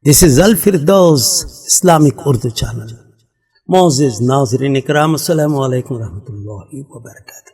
This is Al-Firdaus Islamic Urdu channel. Moses Nazirin Ikram, Assalamu alaikum warahmatullahi wabarakatuh.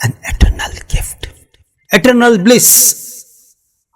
an eternal gift, eternal bliss,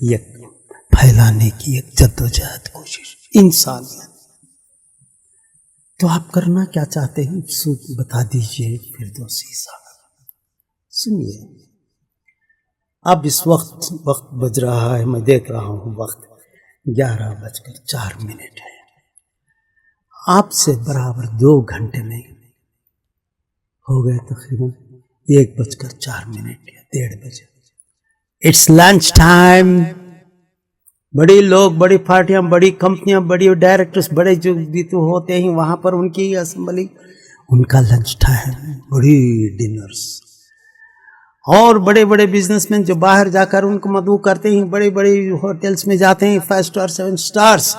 یک پھیلانے کی ایک جدوجہد کوشش انسانیت. تو آپ کرنا کیا چاہتے ہیں بتا دیجئے فردوسی صاحب. سنیے، اب اس وقت بج رہا ہے، میں دیکھ رہا ہوں وقت 11:04 ہے. آپ سے برابر 2 گھنٹے میں ہو گئے تقریباً 1:04 یا 1:30 بجے. It's lunch time. بڑی لوگ، بڑی پارٹیاں، بڑی کمپنیاں، بڑی ڈائریکٹرز، بڑے جو بھی تو ہوتے ہیں وہاں پر ان کی اسمبلی، ان کا لنچ ٹائم، بڑی ڈنرز. اور بڑے بڑے بزنس مین جو باہر جا کر ان کو مدعو کرتے ہیں، بڑے بڑے ہوٹلز میں جاتے ہیں 5 سٹار 7 سٹارز،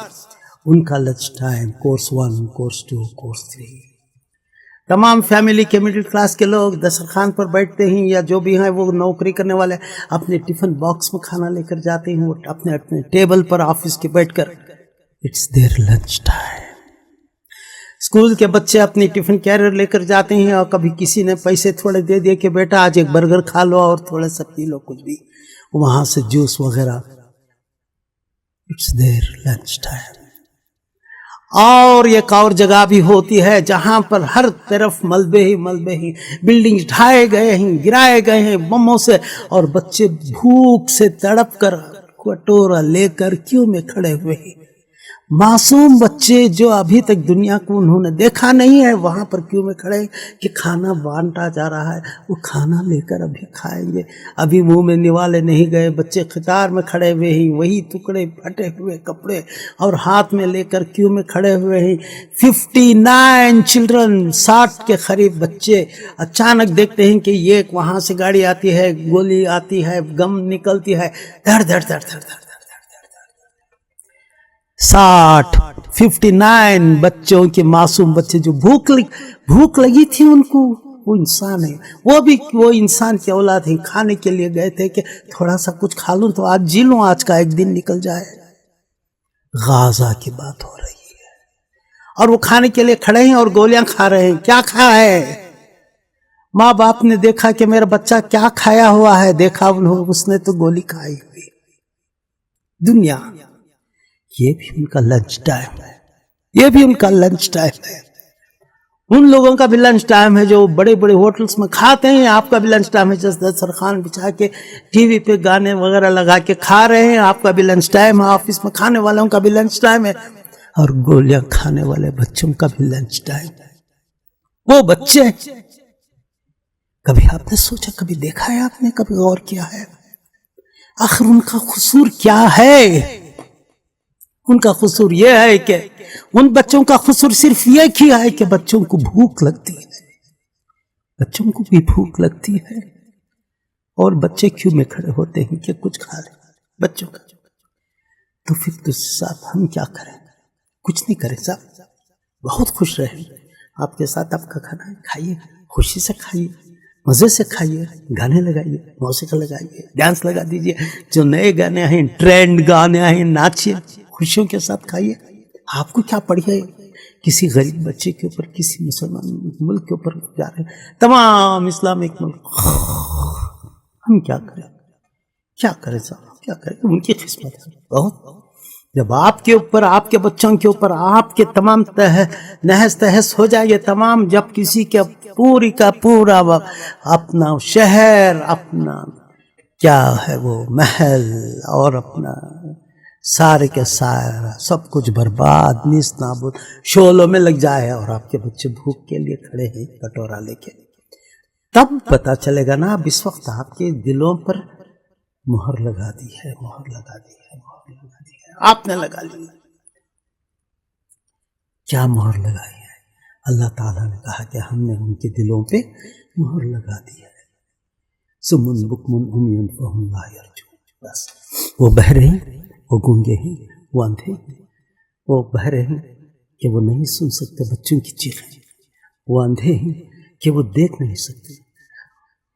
ان کا lunch time course 1 course 2 course 3. تمام فیملی کے مڈل کلاس کے لوگ دسترخوان پر بیٹھتے ہیں، یا جو بھی ہیں وہ نوکری کرنے والے اپنے ٹفن باکس میں کھانا لے کر جاتے ہیں، وہ اپنے ٹیبل پر آفس کے بیٹھ کر. It's their lunch time. School کے بچے اپنی ٹفن کیریئر لے کر جاتے ہیں، اور کبھی کسی نے پیسے تھوڑے دے دیے کہ بیٹا آج ایک برگر کھا لو اور تھوڑا سا پی لو کچھ بھی، وہاں سے جوس وغیرہ. It's their lunch time. اور ایک اور جگہ بھی ہوتی ہے جہاں پر ہر طرف ملبے ہی ملبے ہی، بلڈنگ ڈھائے گئے ہیں، گرائے گئے ہیں بموں سے، اور بچے بھوک سے تڑپ کر کٹورا لے کر کیوں میں کھڑے ہوئے ہیں. معصوم بچے جو ابھی تک دنیا کو انہوں نے دیکھا نہیں ہے، وہاں پر کیوں میں کھڑے کہ کھانا بانٹا جا رہا ہے، وہ کھانا لے کر ابھی کھائیں گے. ابھی منہ میں نوالے نہیں گئے، بچے قطار میں کھڑے ہوئے ہیں، وہی ٹکڑے پھٹے ہوئے کپڑے اور ہاتھ میں لے کر کیوں میں کھڑے ہوئے ہیں. 59 چلڈرن، 60 کے قریب بچے. اچانک دیکھتے ہیں کہ یہ وہاں سے گاڑی آتی ہے، گولی آتی ہے، گم نکلتی ہے، دھڑ دھڑ دھڑ دھڑ دھڑ. 59 بچوں کے، معصوم بچے جو بھوک لگی تھی ان کو. وہ انسان ہے، وہ انسان کی اولاد ہے. کھانے کے لیے گئے تھے کہ تھوڑا سا کچھ کھا لوں تو آج جی لوں، آج کا ایک دن نکل جائے. غازہ کی بات ہو رہی ہے، اور وہ کھانے کے لیے کھڑے ہیں اور گولیاں کھا رہے ہیں. کیا کھا ہے؟ ماں باپ نے دیکھا کہ میرا بچہ کیا کھایا ہوا ہے، دیکھا اس نے تو گولی کھائی ہوئی. دنیا، یہ بھی ان کا لنچ ٹائم ہے، یہ بھی ان کا لنچ ٹائم ہے. ان لوگوں کا بھی لنچ ٹائم ہے جو بڑے بڑے ہوٹلز میں کھاتے ہیں. آپ کا بھی لنچ ٹائم ہے، جس دسترخوان بچھا کے ٹی وی پہ گانے وغیرہ لگا کے کھا رہے ہیں. آپ کا بھی لنچ ٹائم ہے. آفس میں کھانے والوں کا بھی لنچ ٹائم ہے، اور گولیاں کھانے والے بچوں کا بھی لنچ ٹائم ہے. وہ بچے، کبھی آپ نے سوچا، کبھی دیکھا ہے آپ نے، کبھی غور کیا ہے آخر ان کا قصور کیا ہے؟ ان کا قصور یہ ہے کہ ان بچوں کا قصور صرف یہ کیا ہے کہ بچوں کو بھوک لگتی ہے. بچوں کو بھی بھوک لگتی ہے، اور بچے کیوں میں کھڑے ہوتے ہیں کہ کچھ کھا لیں بچوں کا. تو پھر تو صاحب ہم کیا کریں؟ کچھ نہیں کریں صاحب، بہت خوش رہیں. آپ کے ساتھ آپ کا کھانا ہے، کھائیے، خوشی سے کھائیے، مزے سے کھائیے، گانے لگائیے، موسیقی لگائیے، ڈانس لگا دیجئے، جو نئے گانے ہیں، ٹرینڈ گانے ہیں، ناچیے، خوشیوں کے ساتھ کھائیے. آپ کو کیا پڑی ہے کسی غریب بچے کے اوپر، کسی مسلمان ملک کے اوپر جا رہے ہیں، تمام اسلامک ملک. ہم کیا کریں؟ کیا کریں صاحب، کیا کریں؟ ان کی قسمت ہے بہت. جب آپ کے اوپر، آپ کے بچوں کے اوپر آپ کے تمام نہس تہس ہو جائے گے تمام، جب کسی کے پوری کا پورا اپنا شہر، اپنا کیا ہے وہ محل، اور اپنا سارے کے سارا سب کچھ برباد، نیست نابود، شعلوں میں لگ جائے، اور آپ کے بچے بھوک کے لیے کھڑے ہیں کٹورا لے کے، تب پتا چلے گا نا. اب اس وقت آپ کے دلوں پر مہر لگا دی ہے، مہر لگا دی ہے، مہر لگا دی ہے، آپ نے لگا لی. کیا مہر لگائی ہے؟ اللہ تعالیٰ نے کہا کہ ہم نے ان کے دلوں پہ مہر لگا دی ہے. سمن بکمن عمیٌ فہم لا یرجون. بس وہ بہرے ہیں، وہ گونگے ہیں، وہ اندھے ہیں، وہ بہرے ہیں کہ وہ نہیں سن سکتے بچوں کی چیخیں، وہ اندھے ہیں کہ وہ دیکھ نہیں سکتے،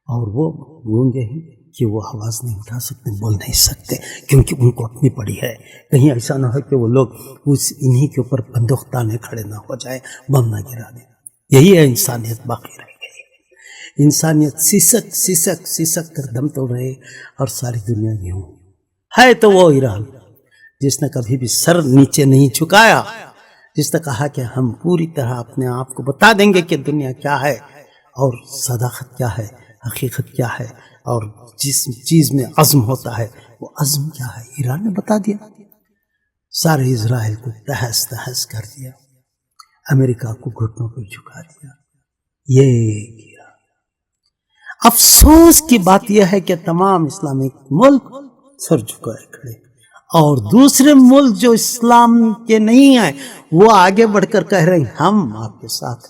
اور وہ گونگے ہیں کہ وہ آواز نہیں اٹھا سکتے، بول نہیں سکتے، کیونکہ ان کو اپنی پڑی ہے. کہیں ایسا نہ ہو کہ وہ لوگ انہی کے اوپر بندوق تانے کھڑے نہ ہو جائے، بم نہ گرا دیں. یہی ہے انسانیت باقی رہ گئی. انسانیت سسک سسک سسک کر دم توڑ رہے، اور ساری دنیا یوں ہے تو وہ ایران جس نے کبھی بھی سر نیچے نہیں جھکایا، جس نے کہا کہ ہم پوری طرح اپنے آپ کو بتا دیں گے کہ دنیا کیا ہے اور صداقت کیا ہے، حقیقت کیا ہے، اور جس چیز میں عزم ہوتا ہے وہ عزم کیا ہے، ایران نے بتا دیا۔ سارے اسرائیل کو تہس تہس کر دیا، امریکہ کو گھٹنوں پہ جھکا دیا۔ یہ کیا افسوس کی بات یہ ہے کہ تمام اسلامک ملک سر جھکائے کھڑے، اور دوسرے ملک جو اسلام کے نہیں ہیں وہ آگے بڑھ کر کہہ رہے ہیں ہم آپ کے ساتھ